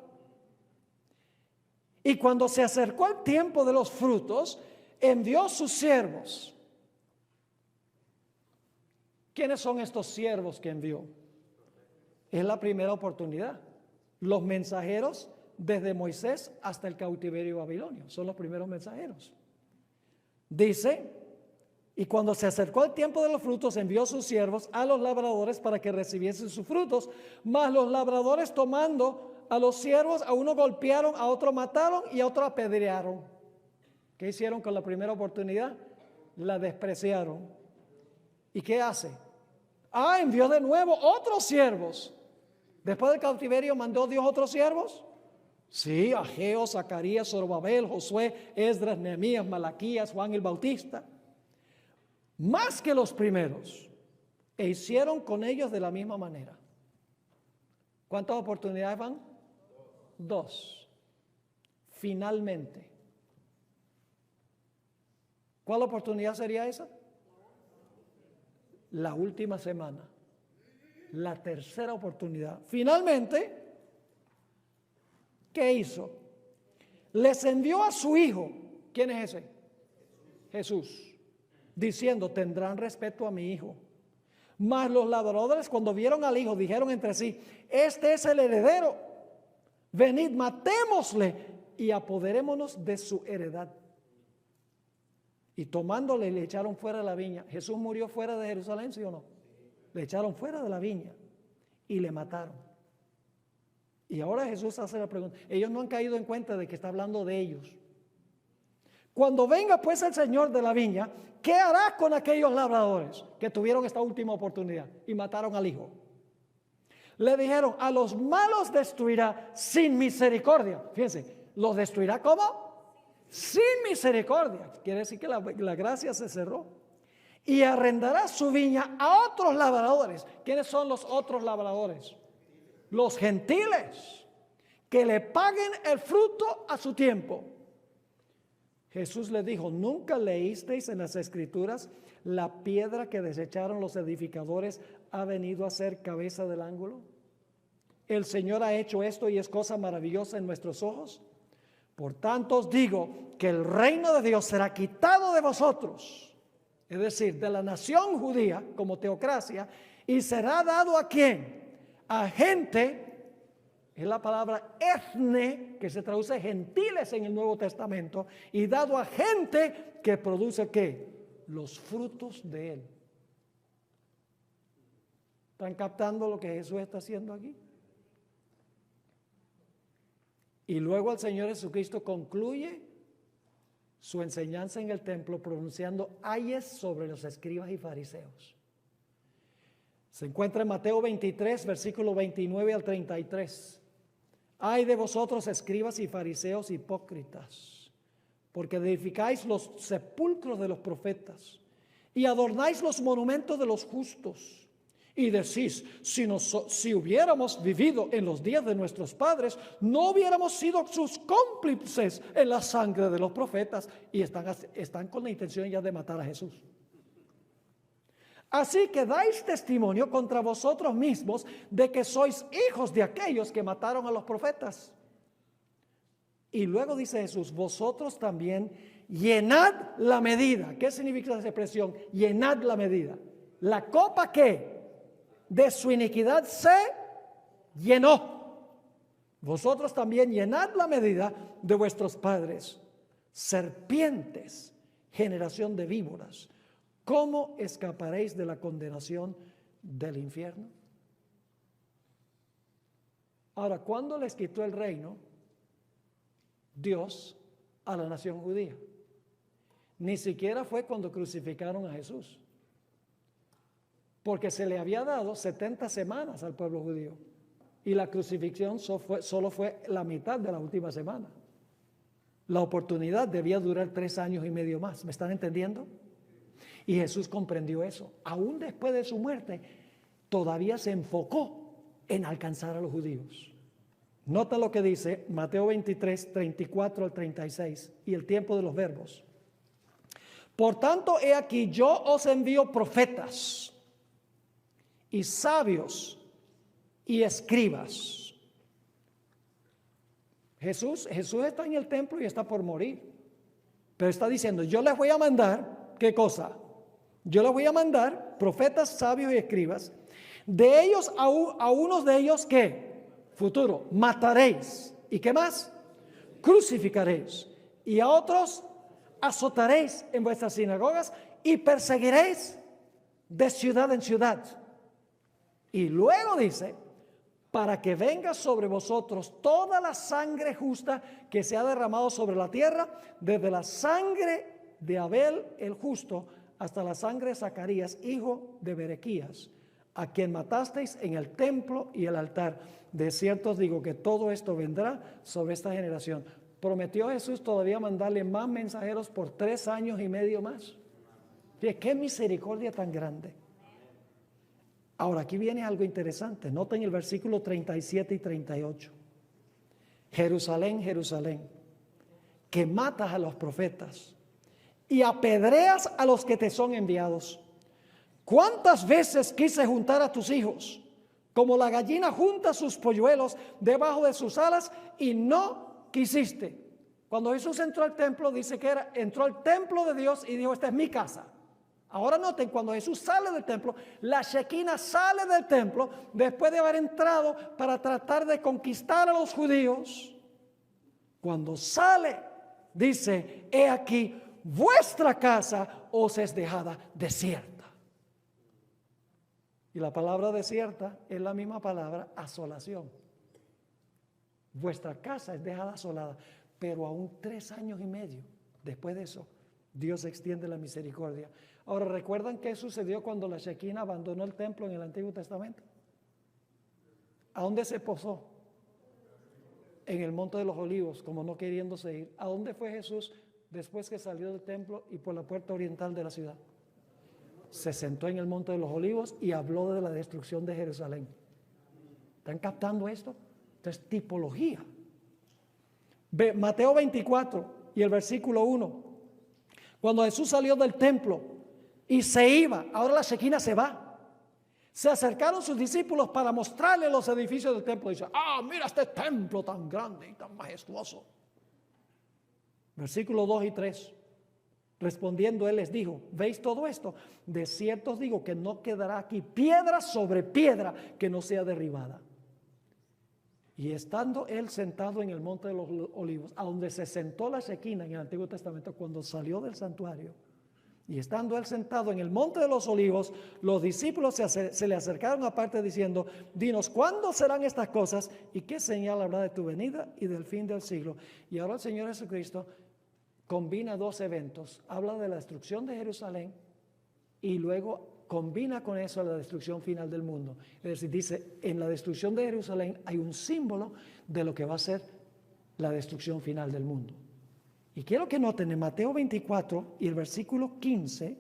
Y cuando se acercó el tiempo de los frutos, envió sus siervos. ¿Quiénes son estos siervos que envió? Es la primera oportunidad. Los mensajeros desde Moisés hasta el cautiverio babilonio. Son los primeros mensajeros. Dice, y cuando se acercó el tiempo de los frutos, envió sus siervos a los labradores para que recibiesen sus frutos. Mas los labradores, tomando a los siervos, a uno golpearon, a otro mataron y a otro apedrearon. ¿Qué hicieron con la primera oportunidad? La despreciaron. ¿Y qué hace? Envió de nuevo otros siervos. Después del cautiverio, ¿mandó Dios otros siervos? Sí, Ageo, Zacarías, Zorobabel, Josué, Esdras, Nehemías, Malaquías, Juan el Bautista. Más que los primeros. E hicieron con ellos de la misma manera. ¿Cuántas oportunidades van? 2. Finalmente. ¿Cuál oportunidad sería esa? La última semana. La tercera oportunidad. Finalmente, ¿qué hizo? Les envió a su hijo. ¿Quién es ese? Jesús. Diciendo, tendrán respeto a mi hijo. Mas los labradores, cuando vieron al hijo, dijeron entre sí, este es el heredero. Venid, matémosle y apoderémonos de su heredad. Y tomándole, le echaron fuera de la viña. Jesús murió fuera de Jerusalén, ¿sí o no? Le echaron fuera de la viña y le mataron. Y ahora Jesús hace la pregunta. Ellos no han caído en cuenta de que está hablando de ellos. Cuando venga pues el Señor de la viña, ¿qué hará con aquellos labradores que tuvieron esta última oportunidad y mataron al hijo? Le dijeron, a los malos destruirá sin misericordia. Fíjense, ¿los destruirá cómo? Sin misericordia. Quiere decir que la gracia se cerró. Y arrendará su viña a otros labradores. ¿Quiénes son los otros labradores? Los gentiles, que le paguen el fruto a su tiempo. Jesús le dijo, ¿nunca leísteis en las Escrituras la piedra que desecharon los edificadores ha venido a ser cabeza del ángulo? El Señor ha hecho esto y es cosa maravillosa en nuestros ojos. Por tanto os digo que el reino de Dios será quitado de vosotros, es decir, de la nación judía como teocracia, y será dado ¿a quién? A gente. Es la palabra etne, que se traduce gentiles en el Nuevo Testamento, y dado a gente que produce ¿qué? Los frutos de él. ¿Están captando lo que Jesús está haciendo aquí? Y luego el Señor Jesucristo concluye su enseñanza en el templo pronunciando ayes sobre los escribas y fariseos. Se encuentra en Mateo 23, versículo 29 al 33. Ay de vosotros, escribas y fariseos hipócritas, porque edificáis los sepulcros de los profetas y adornáis los monumentos de los justos. Y decís, si hubiéramos vivido en los días de nuestros padres, no hubiéramos sido sus cómplices en la sangre de los profetas. Y están con la intención ya de matar a Jesús. Así que dais testimonio contra vosotros mismos de que sois hijos de aquellos que mataron a los profetas. Y luego dice Jesús, vosotros también llenad la medida. ¿Qué significa esa expresión? Llenad la medida. La copa que de su iniquidad se llenó. Vosotros también llenad la medida de vuestros padres. Serpientes, generación de víboras. ¿Cómo escaparéis de la condenación del infierno? Ahora, ¿cuándo les quitó el reino Dios a la nación judía? Ni siquiera fue cuando crucificaron a Jesús, porque se le había dado 70 semanas al pueblo judío y la crucifixión solo fue la mitad de la última semana. La oportunidad debía durar 3 años y medio más. ¿Me están entendiendo? Y Jesús comprendió eso. Aún después de su muerte, todavía se enfocó en alcanzar a los judíos. Nota lo que dice Mateo 23, 34 al 36 y el tiempo de los verbos. Por tanto, he aquí, yo os envío profetas y sabios y escribas. Jesús está en el templo y está por morir. Pero está diciendo, yo les voy a mandar, ¿qué cosa? Yo les voy a mandar profetas, sabios y escribas. De ellos, a unos de ellos, ¿qué? Futuro, mataréis. ¿Y qué más? Crucificaréis. Y a otros azotaréis en vuestras sinagogas y perseguiréis de ciudad en ciudad. Y luego dice, para que venga sobre vosotros toda la sangre justa que se ha derramado sobre la tierra, desde la sangre de Abel el justo hasta la sangre de Zacarías, hijo de Berequías, a quien matasteis en el templo y el altar. De cierto os digo que todo esto vendrá sobre esta generación. Prometió Jesús todavía mandarle más mensajeros por 3 años y medio más. Fíjate, qué misericordia tan grande. Ahora, aquí viene algo interesante. Noten el versículo 37 y 38. Jerusalén, Jerusalén, que matas a los profetas y apedreas a los que te son enviados. ¿Cuántas veces quise juntar a tus hijos, como la gallina junta sus polluelos debajo de sus alas, y no quisiste? Cuando Jesús entró al templo, dice que entró al templo de Dios y dijo, esta es mi casa. Ahora noten, cuando Jesús sale del templo, la Shekinah sale del templo después de haber entrado para tratar de conquistar a los judíos. Cuando sale, dice, he aquí, vuestra casa os es dejada desierta. Y la palabra desierta es la misma palabra asolación. Vuestra casa es dejada asolada, pero aún 3 años y medio después de eso, Dios extiende la misericordia. Ahora, ¿recuerdan qué sucedió cuando la Shekinah abandonó el templo en el Antiguo Testamento? ¿A dónde se posó? En el Monte de los Olivos, como no queriéndose ir. ¿A dónde fue Jesús después que salió del templo y por la puerta oriental de la ciudad? Se sentó en el Monte de los Olivos y habló de la destrucción de Jerusalén. ¿Están captando esto? Esto es tipología. Mateo 24 y el versículo 1. Cuando Jesús salió del templo y se iba, ahora la Shekinah se va. Se acercaron sus discípulos para mostrarle los edificios del templo. Dice, mira este templo tan grande y tan majestuoso. Versículos 2 y 3. Respondiendo él les dijo, ¿veis todo esto? De cierto os digo que no quedará aquí piedra sobre piedra que no sea derribada. Y estando él sentado en el Monte de los Olivos, a donde se sentó la Shekinah en el Antiguo Testamento cuando salió del santuario, y estando él sentado en el Monte de los Olivos, los discípulos se le acercaron aparte diciendo, dinos, ¿cuándo serán estas cosas? ¿Y qué señal habrá de tu venida y del fin del siglo? Y ahora el Señor Jesucristo combina 2 eventos. Habla de la destrucción de Jerusalén y luego combina con eso la destrucción final del mundo. Es decir, dice, en la destrucción de Jerusalén hay un símbolo de lo que va a ser la destrucción final del mundo. Y quiero que noten en Mateo 24 y el versículo 15,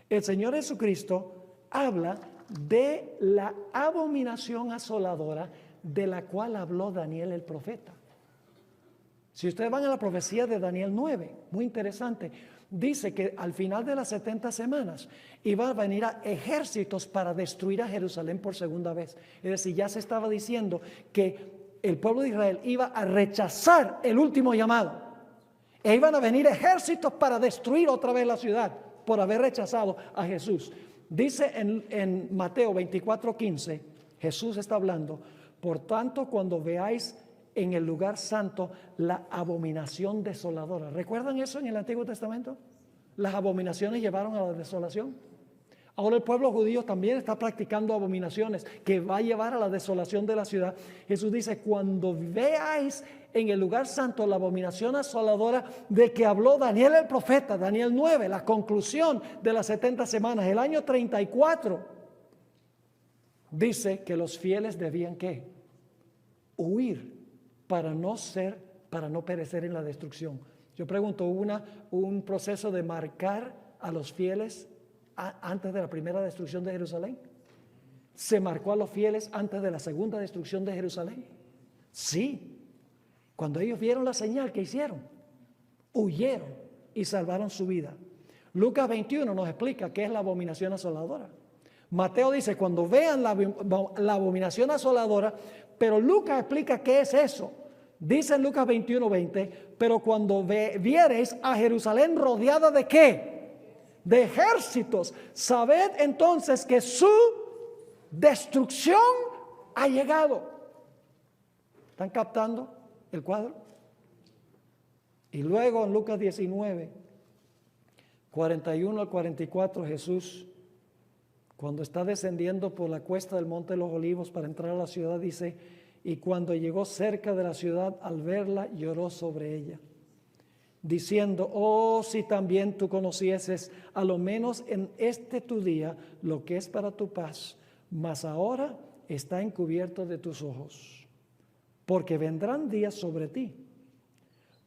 el Señor Jesucristo habla de la abominación asoladora de la cual habló Daniel el profeta. Si ustedes van a la profecía de Daniel 9, muy interesante, dice que al final de las 70 semanas iban a venir a ejércitos para destruir a Jerusalén por segunda vez. Es decir, ya se estaba diciendo que el pueblo de Israel iba a rechazar el último llamado. E iban a venir ejércitos para destruir otra vez la ciudad por haber rechazado a Jesús. Dice en Mateo 24:15, Jesús está hablando, por tanto cuando veáis en el lugar santo la abominación desoladora. ¿Recuerdan eso en el Antiguo Testamento? Las abominaciones llevaron a la desolación. Ahora el pueblo judío también está practicando abominaciones que va a llevar a la desolación de la ciudad. Jesús dice, cuando veáis en el lugar santo la abominación asoladora de que habló Daniel el profeta, Daniel 9, la conclusión de las 70 semanas, el año 34, dice que los fieles debían ¿qué? Huir para no perecer en la destrucción. Yo pregunto, ¿hubo un proceso de marcar a los fieles antes de la primera destrucción de Jerusalén? ¿Se marcó a los fieles antes de la segunda destrucción de Jerusalén? Sí. Cuando ellos vieron la señal, ¿qué hicieron? Huyeron y salvaron su vida. Lucas 21 nos explica qué es la abominación asoladora. Mateo dice, cuando vean la abominación asoladora, pero Lucas explica qué es eso. Dice en Lucas 21:20, pero cuando viereis a Jerusalén rodeada ¿de qué? De ejércitos, sabed entonces que su destrucción ha llegado. ¿Están captando el cuadro? Y luego en Lucas 19, 41 al 44, Jesús, cuando está descendiendo por la cuesta del Monte de los Olivos para entrar a la ciudad, dice: y cuando llegó cerca de la ciudad, al verla, lloró sobre ella, diciendo: oh, si también tú conocieses, a lo menos en este tu día, lo que es para tu paz, mas ahora está encubierto de tus ojos, porque vendrán días sobre ti,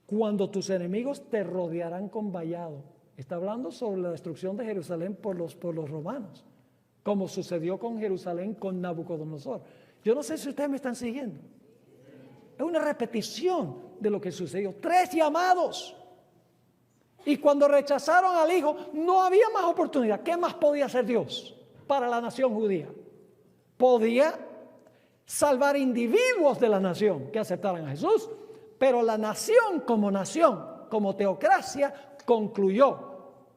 cuando tus enemigos te rodearán con vallado. Está hablando sobre la destrucción de Jerusalén por los romanos, como sucedió con Jerusalén con Nabucodonosor. Yo no sé si ustedes me están siguiendo. Es una repetición de lo que sucedió. 3 llamados. Y cuando rechazaron al Hijo, no había más oportunidad. ¿Qué más podía hacer Dios para la nación judía? Podía salvar individuos de la nación que aceptaran a Jesús, pero la nación, como teocracia, concluyó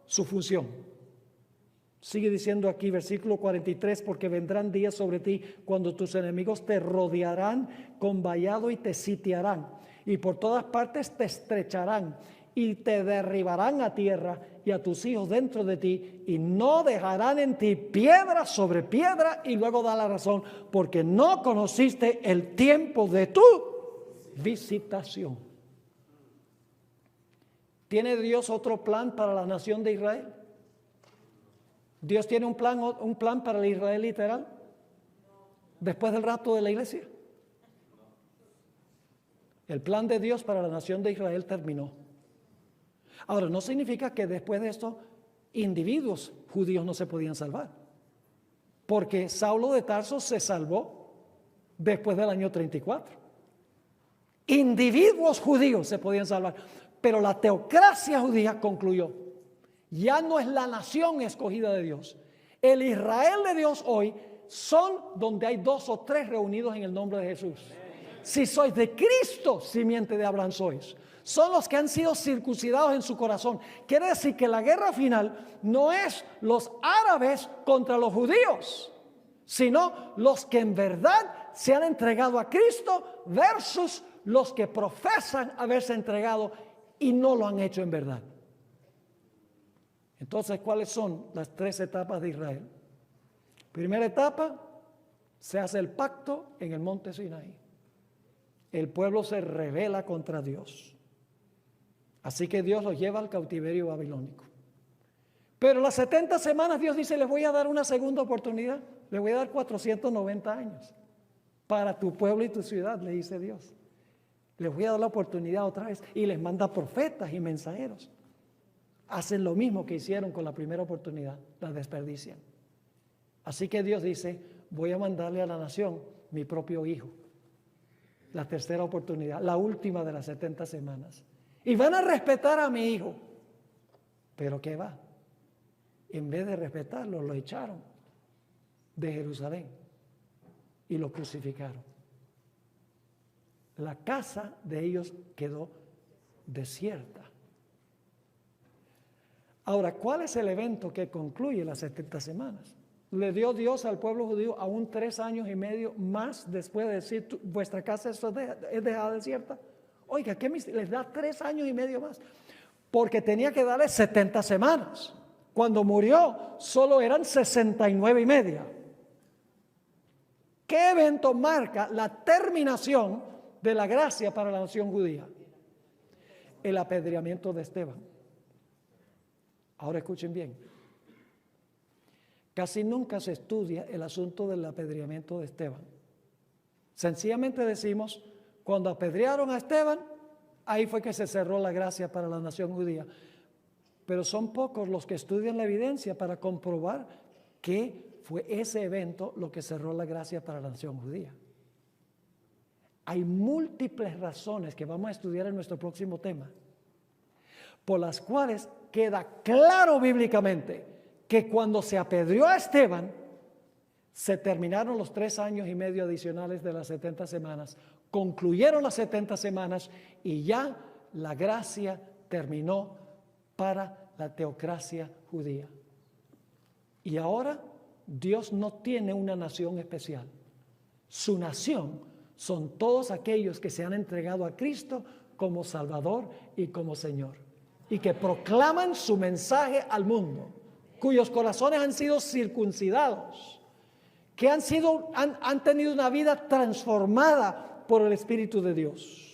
su función. Sigue diciendo aquí, versículo 43, porque vendrán días sobre ti cuando tus enemigos te rodearán con vallado y te sitiarán, y por todas partes te estrecharán y te derribarán a tierra y a tus hijos dentro de ti, y no dejarán en ti piedra sobre piedra. Y luego da la razón: porque no conociste el tiempo de tu visitación. ¿Tiene Dios otro plan para la nación de Israel? ¿Dios tiene un plan para el Israel literal después del rapto de la iglesia? El plan de Dios para la nación de Israel terminó. Ahora, no significa que después de esto individuos judíos no se podían salvar, porque Saulo de Tarso se salvó después del año 34. Individuos judíos se podían salvar, pero la teocracia judía concluyó. Ya no es la nación escogida de Dios. El Israel de Dios hoy son donde hay 2 o 3 reunidos en el nombre de Jesús. Si sois de Cristo, simiente de Abraham sois. Son los que han sido circuncidados en su corazón. Quiere decir que la guerra final no es los árabes contra los judíos, sino los que en verdad se han entregado a Cristo versus los que profesan haberse entregado y no lo han hecho en verdad. Entonces, ¿cuáles son las 3 etapas de Israel? Primera etapa, se hace el pacto en el monte Sinaí. El pueblo se rebela contra Dios. Así que Dios los lleva al cautiverio babilónico. Pero las 70 semanas Dios dice: les voy a dar una segunda oportunidad. Les voy a dar 490 años para tu pueblo y tu ciudad, le dice Dios. Les voy a dar la oportunidad otra vez. Y les manda profetas y mensajeros. Hacen lo mismo que hicieron con la primera oportunidad, la desperdician. Así que Dios dice: voy a mandarle a la nación mi propio hijo. La tercera oportunidad, la última de las 70 semanas. Y van a respetar a mi hijo. Pero ¿qué va? En vez de respetarlo, lo echaron de Jerusalén y lo crucificaron. La casa de ellos quedó desierta. Ahora, ¿cuál es el evento que concluye las 70 semanas? Le dio Dios al pueblo judío aún 3 años y medio más después de decir: vuestra casa es dejada desierta. Oiga, ¿qué les da 3 años y medio más? Porque tenía que darle 70 semanas. Cuando murió, solo eran 69 y media. ¿Qué evento marca la terminación de la gracia para la nación judía? El apedreamiento de Esteban. Ahora escuchen bien. Casi nunca se estudia el asunto del apedreamiento de Esteban. Sencillamente decimos: cuando apedrearon a Esteban, ahí fue que se cerró la gracia para la nación judía. Pero son pocos los que estudian la evidencia para comprobar que fue ese evento lo que cerró la gracia para la nación judía. Hay múltiples razones que vamos a estudiar en nuestro próximo tema, por las cuales queda claro bíblicamente que cuando se apedreó a Esteban, se terminaron los 3 años y medio adicionales de las 70 semanas concluyeron las 70 semanas y ya la gracia terminó para la teocracia judía. Y ahora Dios no tiene una nación especial. Su nación son todos aquellos que se han entregado a Cristo como Salvador y como Señor, y que proclaman su mensaje al mundo, cuyos corazones han sido circuncidados, que han tenido una vida transformada por el Espíritu de Dios.